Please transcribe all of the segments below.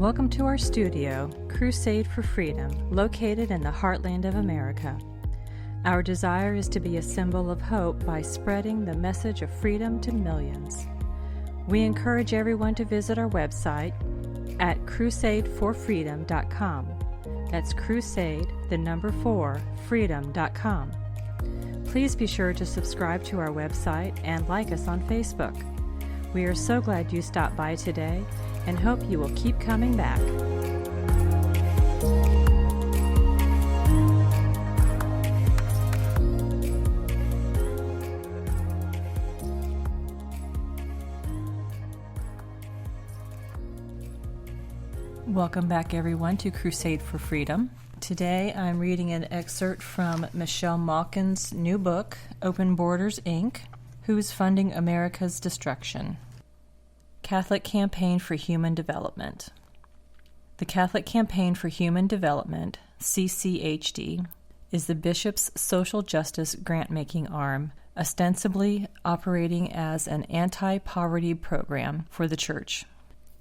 Welcome to our studio, Crusade for Freedom, located in the heartland of America. Our desire is to be a symbol of hope by spreading the message of freedom to millions. We encourage everyone to visit our website at crusadeforfreedom.com. That's crusade, the number 4, freedom.com. Please be sure to subscribe to our website and like us on Facebook. We are so glad you stopped by today and hope you will keep coming back. Welcome back, everyone, to Crusade for Freedom. Today I'm reading an excerpt from Michelle Malkin's new book, Open Borders, Inc., Who's Funding America's Destruction? Catholic Campaign for Human Development. The Catholic Campaign for Human Development, CCHD, is the Bishop's social justice grant-making arm, ostensibly operating as an anti-poverty program for the Church.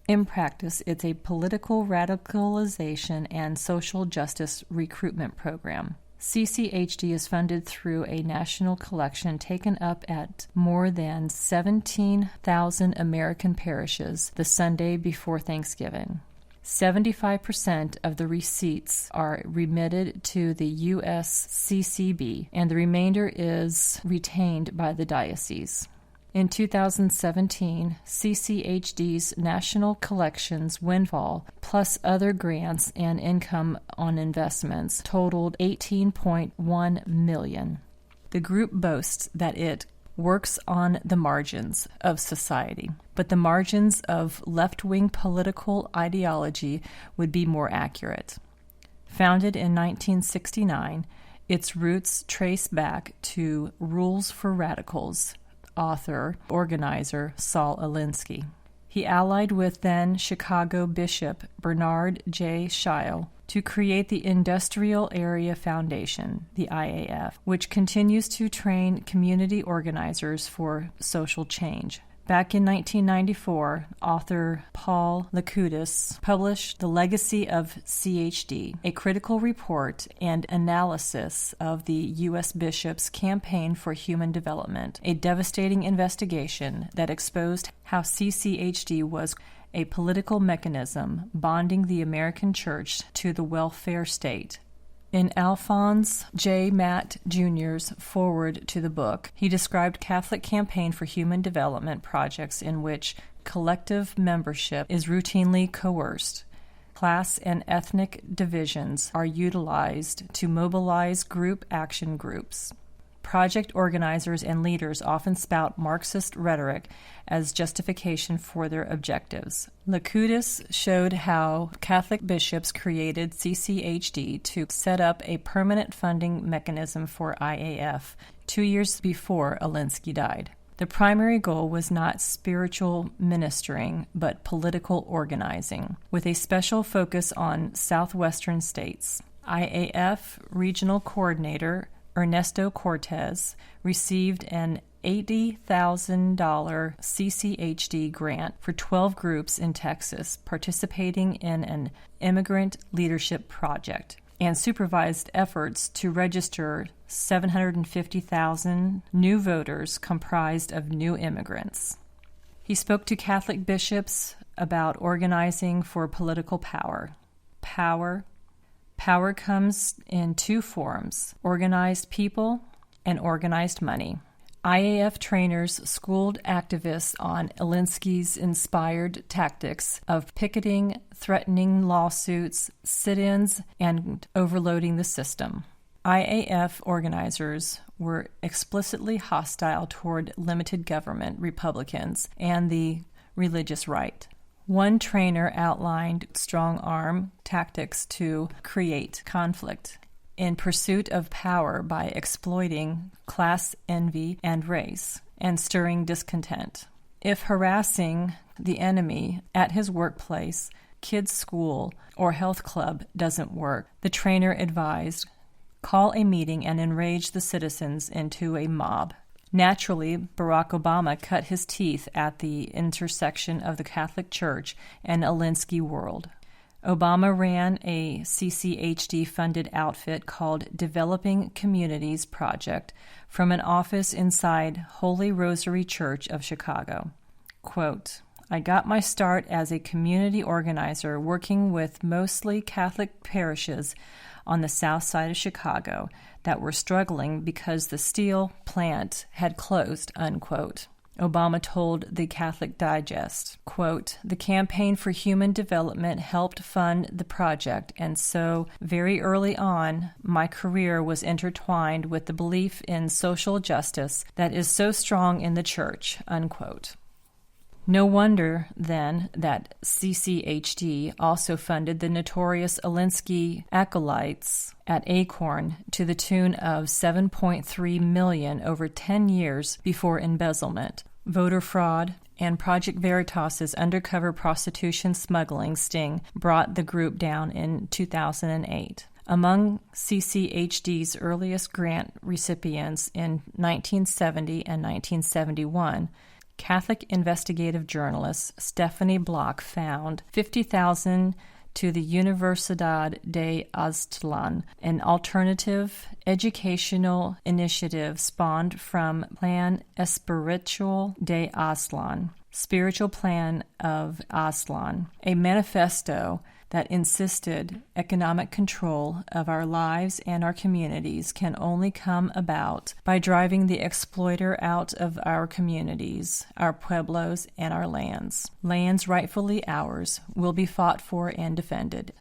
In practice, it's a political radicalization and social justice recruitment program. CCHD is funded through a national collection taken up at more than 17,000 American parishes the Sunday before Thanksgiving. 75% of the receipts are remitted to the USCCB, and the remainder is retained by the diocese. In 2017, CCHD's National Collections windfall, plus other grants and income on investments, totaled $18.1 million. The group boasts that it works on the margins of society, but the margins of left-wing political ideology would be more accurate. Founded in 1969, its roots trace back to Rules for Radicals, organizer Saul Alinsky. He allied with then Chicago Bishop Bernard J. Scheil to create the Industrial Area Foundation, the IAF, which continues to train community organizers for social change. Back in 1994, author Paul Lakoutis published The Legacy of CHD, a critical report and analysis of the U.S. Bishop's Campaign for Human Development, a devastating investigation that exposed how CCHD was a political mechanism bonding the American church to the welfare state. In Alphonse J. Matt Jr.'s foreword to the book, he described Catholic Campaign for Human Development projects in which collective membership is routinely coerced. Class and ethnic divisions are utilized to mobilize group action groups. Project organizers and leaders often spout Marxist rhetoric as justification for their objectives. Lakoutis showed how Catholic bishops created CCHD to set up a permanent funding mechanism for IAF 2 years before Alinsky died. The primary goal was not spiritual ministering, but political organizing, with a special focus on southwestern states. IAF Regional Coordinator Ernesto Cortez received an $80,000 CCHD grant for 12 groups in Texas participating in an immigrant leadership project and supervised efforts to register 750,000 new voters comprised of new immigrants. He spoke to Catholic bishops about organizing for political power. Power comes in two forms: organized people and organized money. IAF trainers schooled activists on Alinsky's inspired tactics of picketing, threatening lawsuits, sit-ins, and overloading the system. IAF organizers were explicitly hostile toward limited government Republicans and the religious right. One trainer outlined strong-arm tactics to create conflict in pursuit of power by exploiting class envy and race and stirring discontent. If harassing the enemy at his workplace, kids' school, or health club doesn't work, the trainer advised, call a meeting and enrage the citizens into a mob. Naturally, Barack Obama cut his teeth at the intersection of the Catholic Church and Alinsky world. Obama ran a CCHD-funded outfit called Developing Communities Project from an office inside Holy Rosary Church of Chicago. Quote, I got my start as a community organizer working with mostly Catholic parishes on the south side of Chicago that were struggling because the steel plant had closed, unquote. Obama told the Catholic Digest, quote, the Campaign for Human Development helped fund the project, and so very early on, my career was intertwined with the belief in social justice that is so strong in the church, unquote. No wonder, then, that CCHD also funded the notorious Alinsky acolytes at Acorn to the tune of $7.3 million over 10 years before embezzlement, voter fraud, and Project Veritas's undercover prostitution smuggling sting brought the group down in 2008. Among CCHD's earliest grant recipients in 1970 and 1971, Catholic investigative journalist Stephanie Block found $50,000 to the Universidad de Aztlán, an alternative educational initiative spawned from Plan Espiritual de Aztlán, Spiritual Plan of Aztlán, a manifesto that insisted economic control of our lives and our communities can only come about by driving the exploiter out of our communities, our pueblos, and our lands. Lands rightfully ours will be fought for and defended.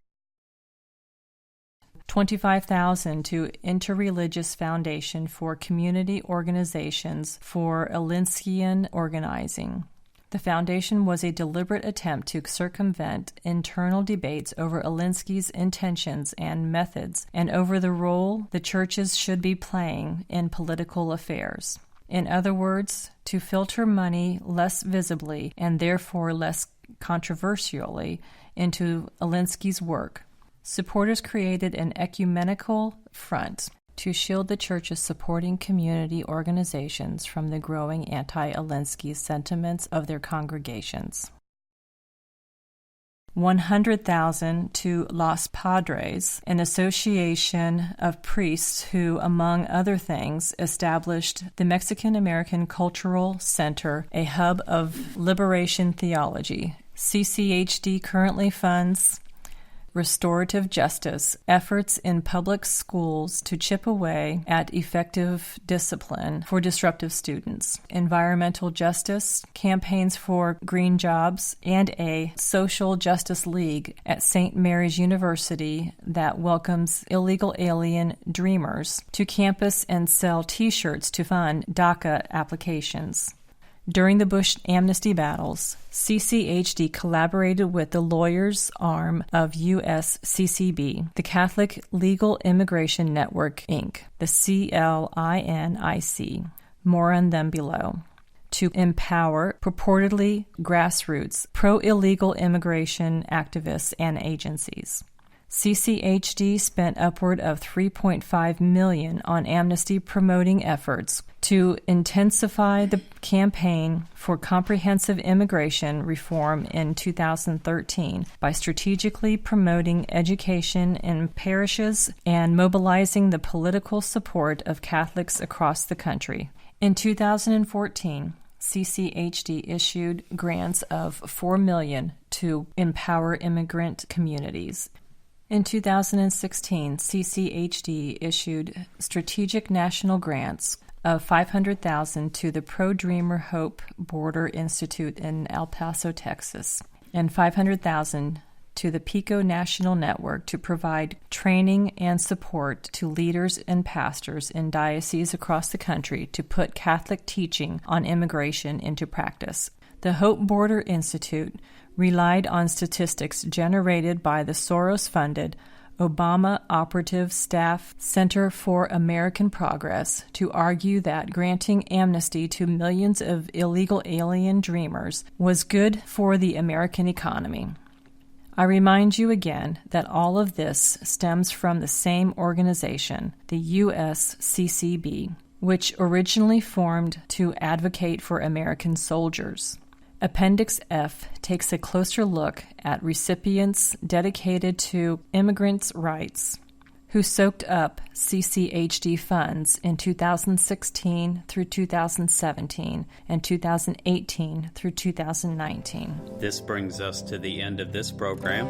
$25,000 to Interreligious Foundation for Community Organizations for Alinskian Organizing. The foundation was a deliberate attempt to circumvent internal debates over Alinsky's intentions and methods and over the role the churches should be playing in political affairs. In other words, to filter money less visibly and therefore less controversially into Alinsky's work. Supporters created an ecumenical front to shield the church's supporting community organizations from the growing anti-Alinsky sentiments of their congregations. $100,000 to Los Padres, an association of priests who, among other things, established the Mexican-American Cultural Center, a hub of liberation theology. CCHD currently funds restorative justice, efforts in public schools to chip away at effective discipline for disruptive students, environmental justice, campaigns for green jobs, and a social justice league at St. Mary's University that welcomes illegal alien dreamers to campus and sell T-shirts to fund DACA applications. During the Bush amnesty battles, CCHD collaborated with the lawyers' arm of USCCB, the Catholic Legal Immigration Network, Inc., the CLINIC, more on them below, to empower purportedly grassroots pro-illegal immigration activists and agencies. CCHD spent upward of $3.5 million on amnesty promoting efforts to intensify the campaign for comprehensive immigration reform in 2013 by strategically promoting education in parishes and mobilizing the political support of Catholics across the country. In 2014, CCHD issued grants of $4 million to empower immigrant communities. In 2016, CCHD issued strategic national grants of $500,000 to the Pro-Dreamer Hope Border Institute in El Paso, Texas, and $500,000 to the PICO National Network to provide training and support to leaders and pastors in dioceses across the country to put Catholic teaching on immigration into practice. The Hope Border Institute relied on statistics generated by the Soros-funded Obama Operative Staff Center for American Progress to argue that granting amnesty to millions of illegal alien dreamers was good for the American economy. I remind you again that all of this stems from the same organization, the USCCB, which originally formed to advocate for American soldiers. Appendix F takes a closer look at recipients dedicated to immigrants' rights who soaked up CCHD funds in 2016 through 2017 and 2018 through 2019. This brings us to the end of this program.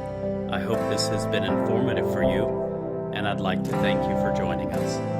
I hope this has been informative for you, and I'd like to thank you for joining us.